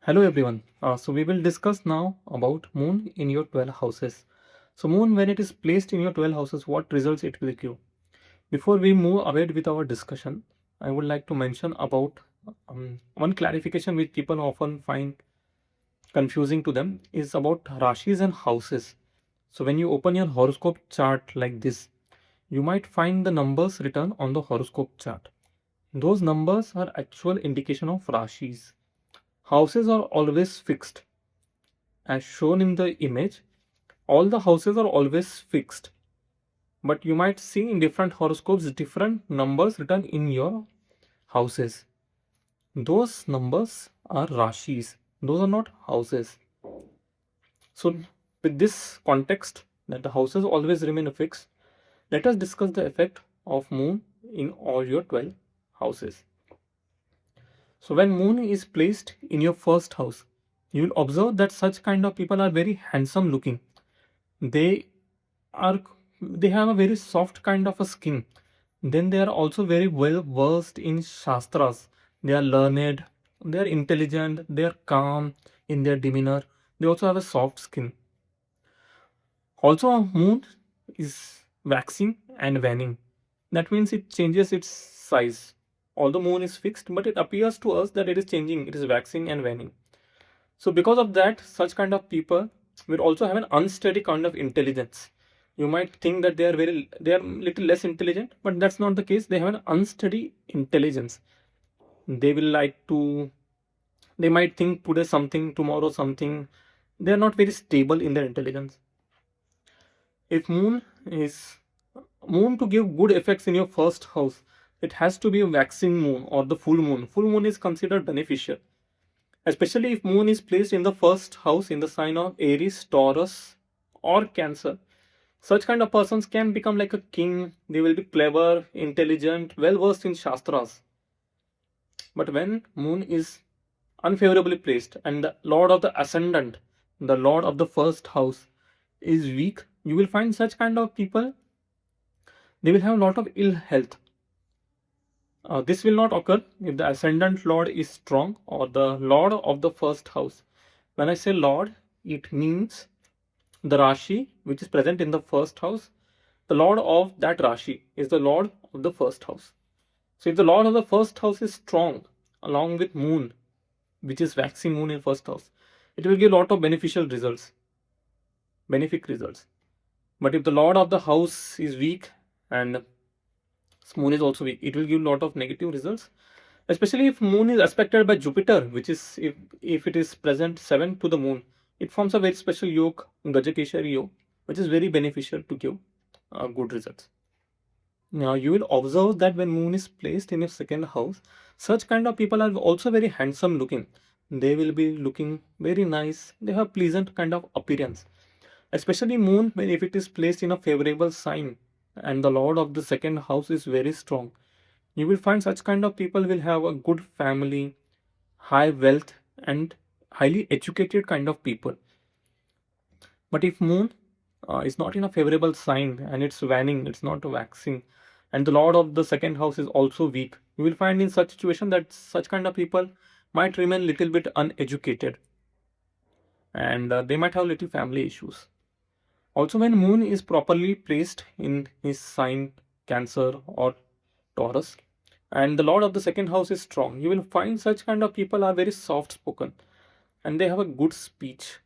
Hello everyone. So we will discuss now about moon in your 12 houses. So moon when it is placed in your 12 houses, what results it will give? Before we move ahead with our discussion, I would like to mention about one clarification which people often find confusing to them is about Rashis and houses. So when you open your horoscope chart like this, you might find the numbers written on the horoscope chart. Those numbers are actual indication of Rashis. Houses are always fixed. As shown in the image, all the houses are always fixed, but you might see in different horoscopes different numbers written in your houses. Those numbers are Rashis, those are not houses. So, with this context that the houses always remain fixed, let us discuss the effect of moon in all your 12 houses. So, when moon is placed in your first house, you will observe that such kind of people are very handsome looking. They are they have a very soft kind of a skin. Then they are also very well versed in shastras. They are learned, they are intelligent, they are calm in their demeanor. They also have a soft skin. Also, moon is waxing and waning. That means it changes its size. Although moon is fixed, but it appears to us that it is changing, it is waxing and waning. So because of that, such kind of people will also have an unsteady kind of intelligence. You might think that they are little less intelligent, but that's not the case. They have an unsteady intelligence. They will like to they might think today something, tomorrow something. They are not very stable in their intelligence. If moon to give good effects in your first house, it has to be a waxing moon or the full moon. Full moon is considered beneficial, especially if moon is placed in the first house in the sign of Aries, Taurus, or Cancer. Such kind of persons can become like a king. They will be clever, intelligent, well versed in shastras. But when moon is unfavorably placed and the lord of the ascendant, the lord of the first house, is weak, you will find such kind of people, they will have a lot of ill health. This will not occur if the ascendant lord is strong or the lord of the first house. When I say lord, it means the Rashi which is present in the first house. The lord of that Rashi is the lord of the first house. So if the lord of the first house is strong, along with moon, which is waxing moon in first house, it will give a lot of beneficial results, benefic results. But if the lord of the house is weak and moon is also weak, it will give a lot of negative results, especially if moon is aspected by Jupiter, which is if it is present 7 to the moon, it forms a very special yoke, Gajakeshari yoke, which is very beneficial to give good results. Now you will observe that when moon is placed in your second house, such kind of people are also very handsome looking. They will be looking very nice. They have pleasant kind of appearance. Especially moon when if it is placed in a favorable sign and the lord of the second house is very strong. You will find such kind of people will have a good family, high wealth, and highly educated kind of people. But if moon is not in a favorable sign and it's waning, it's not waxing, and the lord of the second house is also weak, you will find in such situation that such kind of people might remain little bit uneducated and they might have little family issues. Also, when moon is properly placed in his sign Cancer or Taurus, and the lord of the second house is strong, you will find such kind of people are very soft spoken and they have a good speech,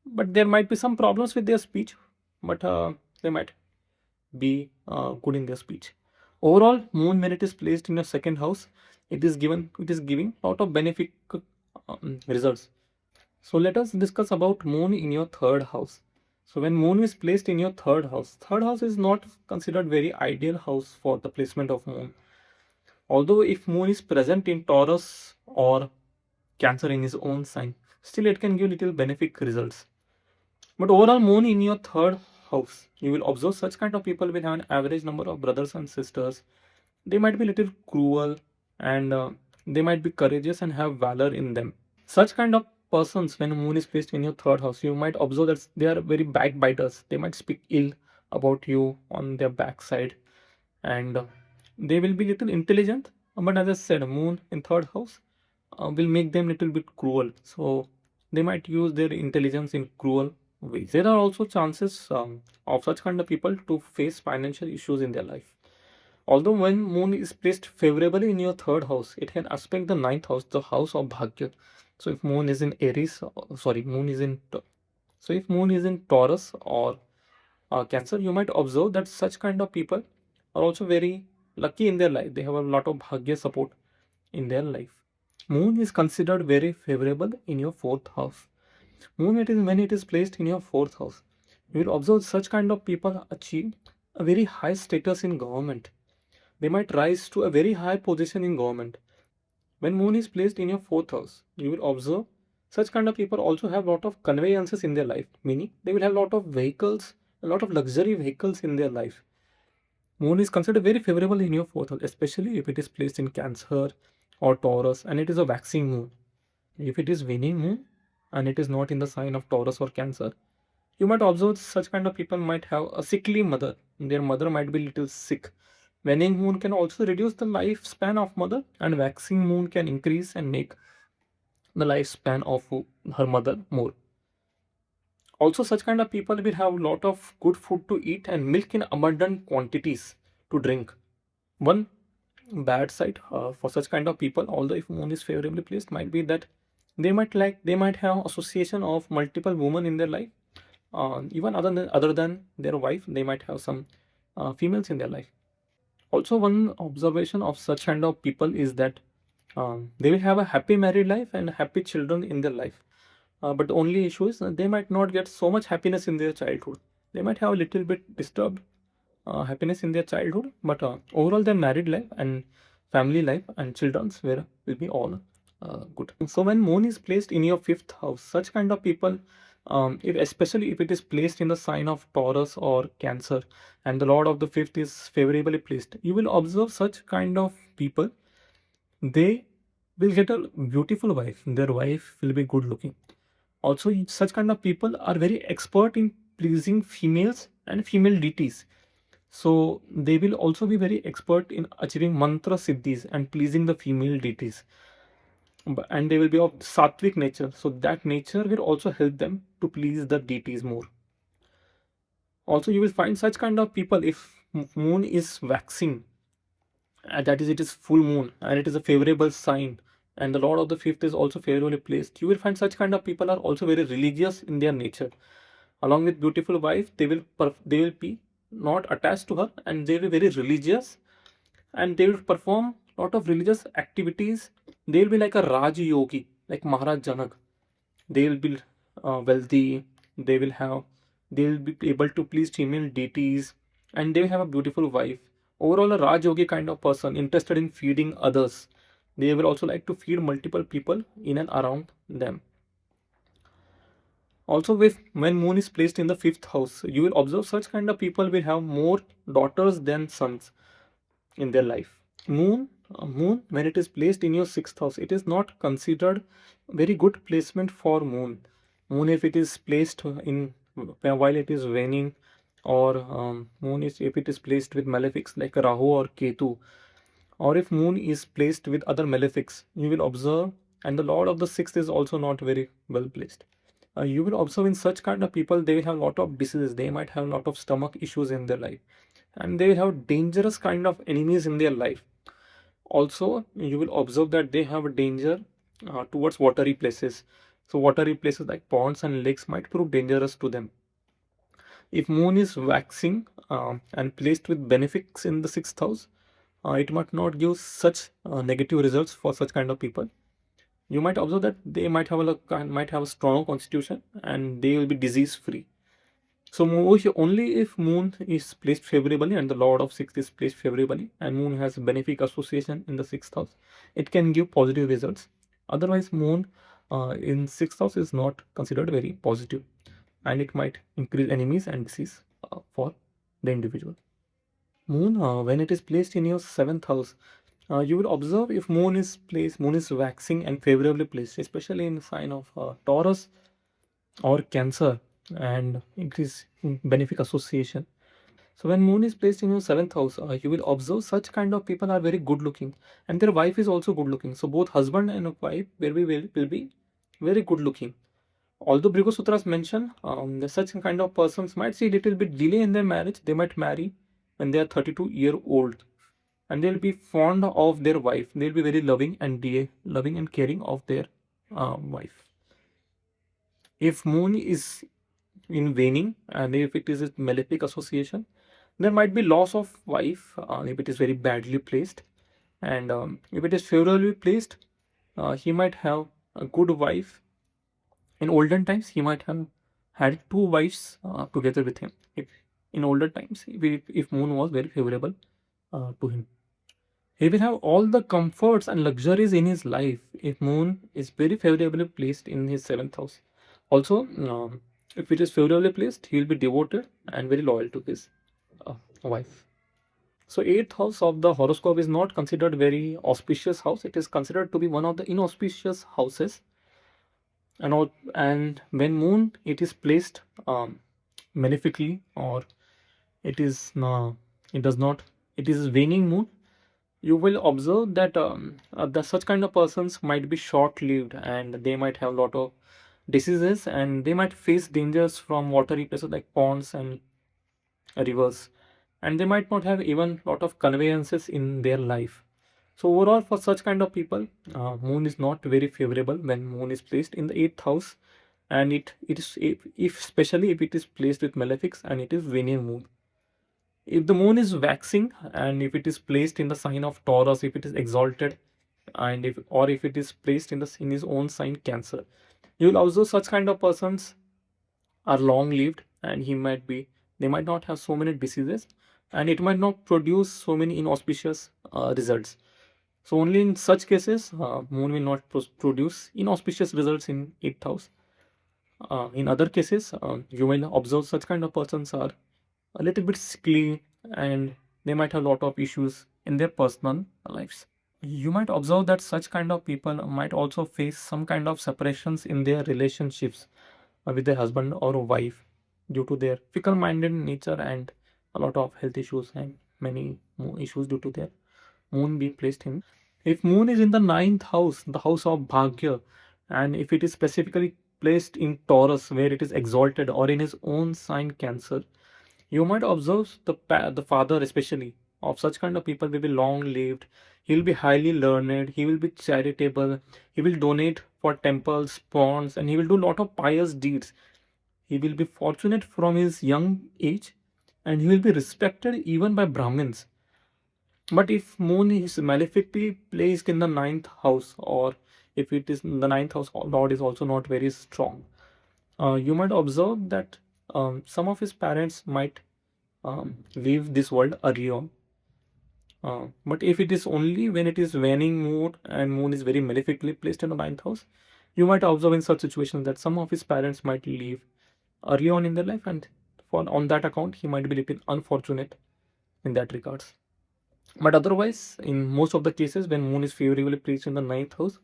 but there might be some problems with their speech, but they might be good in their speech. Overall, moon when it is placed in your second house, it is giving lot of benefit results. So let us discuss about moon in your third house. So when moon is placed in your third house is not considered very ideal house for the placement of moon. Although if moon is present in Taurus or Cancer in his own sign, still it can give little benefit results. But overall, moon in your third house, you will observe such kind of people will have an average number of brothers and sisters. They might be little cruel and they might be courageous and have valor in them. Such kind of persons, when moon is placed in your third house, you might observe that they are very backbiters. They might speak ill about you on their backside, and they will be little intelligent. But as I said, moon in third house, will make them little bit cruel. So they might use their intelligence in cruel ways. There are also chances of such kind of people to face financial issues in their life. Although when moon is placed favorably in your third house, it can aspect the ninth house, the house of Bhagya. So if moon is in Aries, sorry, moon is in so if moon is in Taurus or Cancer, you might observe that such kind of people are also very lucky in their life. They have a lot of Bhagya support in their life. Moon is considered very favorable in your fourth house. Moon, it is when it is placed in your fourth house. You will observe such kind of people achieve a very high status in government. They might rise to a very high position in government. When moon is placed in your fourth house, you will observe such kind of people also have a lot of conveyances in their life, meaning they will have a lot of vehicles, a lot of luxury vehicles in their life. Moon is considered very favorable in your fourth house, especially if it is placed in Cancer or Taurus and it is a waxing moon. If it is waning moon and it is not in the sign of Taurus or Cancer, you might observe such kind of people might have a sickly mother. Their mother might be little sick. Waning moon can also reduce the lifespan of mother, and waxing moon can increase and make the lifespan of her mother more. Also, such kind of people will have a lot of good food to eat and milk in abundant quantities to drink. One bad side for such kind of people, although if moon is favorably placed, might be that they might have association of multiple women in their life. Even other than their wife, they might have some females in their life. Also, one observation of such kind of people is that they will have a happy married life and happy children in their life. But the only issue is they might not get so much happiness in their childhood. They might have a little bit disturbed happiness in their childhood, but overall their married life and family life and children's will be all good. So when moon is placed in your fifth house, such kind of people, if especially if it is placed in the sign of Taurus or Cancer, and the Lord of the fifth is favorably placed, you will observe such kind of people. They will get a beautiful wife. Their wife will be good looking. Also, such kind of people are very expert in pleasing females and female deities. So they will also be very expert in achieving mantra siddhis and pleasing the female deities. And they will be of sattvic nature. So that nature will also help them to please the deities more. Also, you will find such kind of people if moon is waxing, that is, it is full moon and it is a favorable sign, and the Lord of the fifth is also favorably placed. You will find such kind of people are also very religious in their nature. Along with beautiful wife, they will be not attached to her, and they will be very religious, and they will perform lot of religious activities. They will be like a Raj Yogi, like Maharaj Janak. They will be wealthy. They will have. They will be able to please female deities, and they will have a beautiful wife. Overall, a Raj Yogi kind of person, interested in feeding others. They will also like to feed multiple people in and around them. Also, with when moon is placed in the fifth house, you will observe such kind of people will have more daughters than sons in their life. Moon, when it is placed in your sixth house, it is not considered very good placement for moon. Moon, if it is placed in while it is waning, or moon is if it is placed with malefics like Rahu or Ketu, or if moon is placed with other malefics, you will observe, and the Lord of the sixth is also not very well placed. You will observe in such kind of people, they will have a lot of diseases. They might have a lot of stomach issues in their life, and they will have dangerous kind of enemies in their life. Also, you will observe that they have a danger towards watery places. So watery places like ponds and lakes might prove dangerous to them. If moon is waxing and placed with benefics in the sixth house, it might not give such negative results for such kind of people. You might observe that they might have a strong constitution and they will be disease free. So only if moon is placed favorably and the Lord of sixth is placed favorably and moon has benefic association in the sixth house, it can give positive results. Otherwise, moon in sixth house is not considered very positive, and it might increase enemies and disease for the individual. Moon, when it is placed in your seventh house, you will observe if moon is waxing and favorably placed, especially in sign of Taurus or Cancer, and increase in benefic association. So when moon is placed in your seventh house, you will observe such kind of people are very good looking, and their wife is also good looking. So both husband and wife will be very good looking. Although Brigu Sutras mention that such kind of persons might see little bit delay in their marriage, they might marry when they are 32-year-old, and they'll be fond of their wife. They'll be very loving and caring of their wife. If moon is in waning and if it is a malefic association, there might be loss of wife if it is very badly placed. And if it is favorably placed, he might have a good wife. In olden times, he might have had two wives together with him. If in older times, if moon was very favorable to him, he will have all the comforts and luxuries in his life if moon is very favorably placed in his seventh house. Also, if it is favorably placed, he will be devoted and very loyal to his wife. So eighth house of the horoscope is not considered very auspicious house. It is considered to be one of the inauspicious houses. And when moon it is placed malefically, or it is it does not, it is waning moon, you will observe that the such kind of persons might be short lived, and they might have a lot of diseases, and they might face dangers from watery places like ponds and rivers, and they might not have even lot of conveyances in their life. So overall, for such kind of people, moon is not very favorable when moon is placed in the eighth house, and it is, if especially if it is placed with malefics and it is waning moon. If the moon is waxing and if it is placed in the sign of Taurus, if it is exalted, and if it is placed in his own sign Cancer, you will also such kind of persons are long lived, and they might not have so many diseases, and it might not produce so many inauspicious results. So only in such cases, moon will not produce inauspicious results in eighth house. In other cases, you will observe such kind of persons are a little bit sickly, and they might have a lot of issues in their personal lives. You might observe that such kind of people might also face some kind of separations in their relationships with their husband or wife due to their fickle minded nature, and a lot of health issues and many more issues due to their moon being placed in. If moon is in the ninth house, the house of Bhagya, and if it is specifically placed in Taurus where it is exalted, or in his own sign Cancer, you might observe the father especially of such kind of people will be long lived. He will be highly learned. He will be charitable. He will donate for temples, ponds, and he will do a lot of pious deeds. He will be fortunate from his young age, and he will be respected even by Brahmins. But if moon is malefically placed in the ninth house, or if it is in the ninth house, Lord is also not very strong. You might observe that some of his parents might leave this world early on. But if it is only when it is waning moon and moon is very malefically placed in the ninth house, you might observe in such situations that some of his parents might leave early on in their life, and for on that account he might be little unfortunate in that regards. But otherwise, in most of the cases, when moon is favorably placed in the ninth house,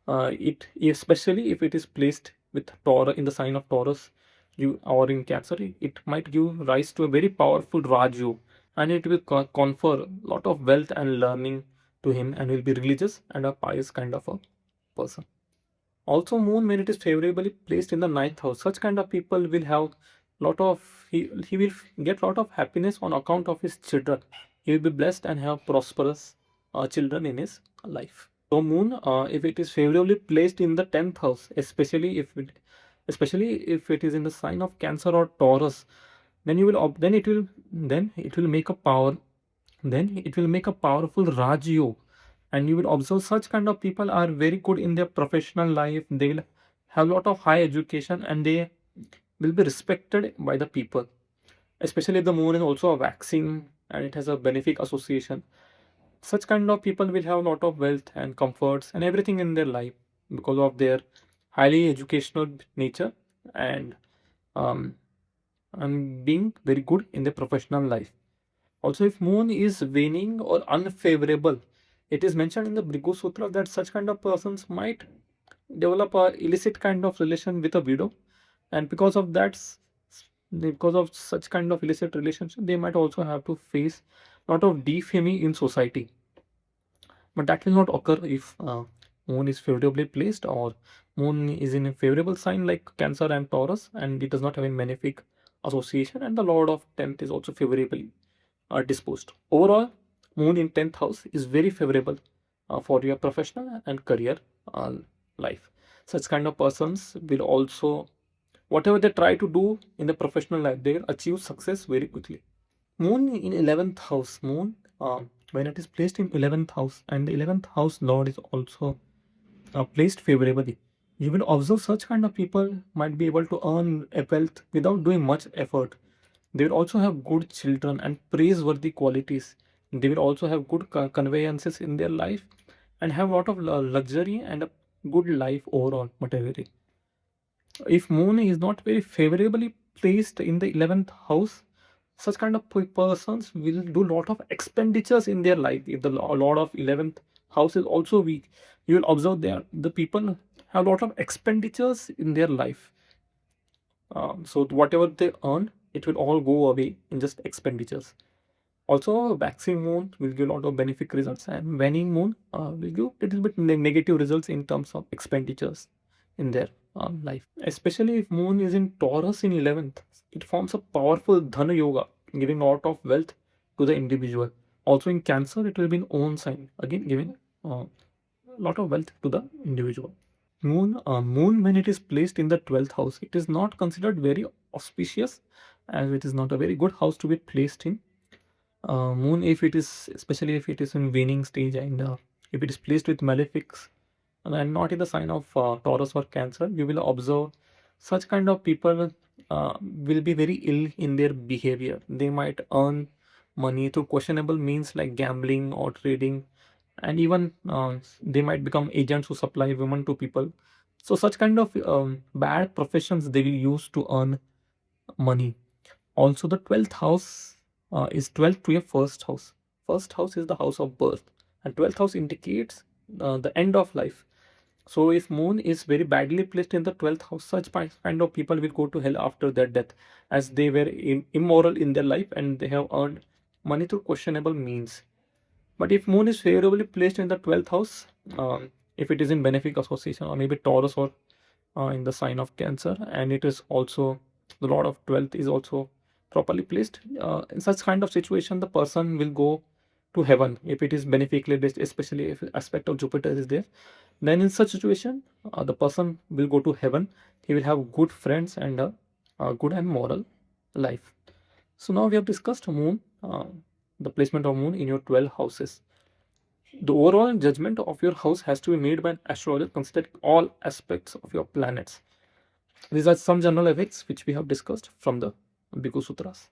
it especially if it is placed with Taurus in the sign of Taurus, you or in Cancer, it might give rise to a very powerful Raju, and it will confer a lot of wealth and learning to him, and will be religious and a pious kind of a person. Also, moon when it is favorably placed in the ninth house, such kind of people will have lot of he will get lot of happiness on account of his children. He will be blessed and have prosperous children in his life. So moon, if it is favorably placed in the 10th house, especially if it is in the sign of Cancer or Taurus, then you will then it will make a power then it will make a powerful Raj Yoga, and you will observe such kind of people are very good in their professional life. They will have a lot of high education, and they will be respected by the people. Especially if the moon is also a waxing and it has a benefic association, such kind of people will have a lot of wealth and comforts and everything in their life because of their highly educational nature, and um, and being very good in their professional life. Also, if moon is waning or unfavorable, it is mentioned in the Brigu Sutra that such kind of persons might develop a illicit kind of relation with a widow, and because of that, Because of such kind of illicit relationship, they might also have to face a lot of defaming in society. But that will not occur if moon is favorably placed, or moon is in a favorable sign like Cancer and Taurus, and it does not have a malefic association, and the Lord of 10th is also favorably disposed. Overall, moon in 10th house is very favorable for your professional and career uh, life. Such kind of persons will also, whatever they try to do in the professional life, they will achieve success very quickly. Moon in 11th house. Moon, when it is placed in 11th house, and the 11th house Lord is also placed favorably, you will observe such kind of people might be able to earn a wealth without doing much effort. They will also have good children and praiseworthy qualities. They will also have good conveyances in their life, and have a lot of luxury and a good life overall materially. If moon is not very favorably placed in the 11th house, such kind of persons will do lot of expenditures in their life. If the lord of 11th house is also weak, you will observe there the people have a lot of expenditures in their life. So whatever they earn, it will all go away in just expenditures. Also, waxing moon will give a lot of benefic results, and waning moon will give little bit negative results in terms of expenditures in their life. Especially if moon is in Taurus in 11th, it forms a powerful dhana yoga, giving a lot of wealth to the individual. Also in Cancer, it will be in own sign, again giving a lot of wealth to the individual. Moon when it is placed in the 12th house, it is not considered very auspicious, as it is not a very good house to be placed in. Moon, if it is, especially if it is in waning stage, and if it is placed with malefics and not in the sign of Taurus or Cancer, you will observe such kind of people will be very ill in their behavior. They might earn money through questionable means like gambling or trading, and even they might become agents who supply women to people. So such kind of bad professions they will use to earn money. Also, the 12th house is 12th to your first house. First house is the house of birth, and 12th house indicates the end of life. So, if moon is very badly placed in the 12th house, such kind of people will go to hell after their death, as they were immoral in their life and they have earned money through questionable means. But if moon is favorably placed in the 12th house, if it is in benefic association, or maybe Taurus, or in the sign of Cancer, and it is also the Lord of 12th is also properly placed, in such kind of situation, the person will go to heaven if it is beneficially placed, especially if aspect of Jupiter is there. Then in such situation, the person will go to heaven. He will have good friends and a good and moral life. So now we have discussed moon, the placement of moon in your 12 houses. The overall judgment of your house has to be made by an astrologer considering all aspects of your planets. These are some general effects which we have discussed from the Bhikkhu Sutras.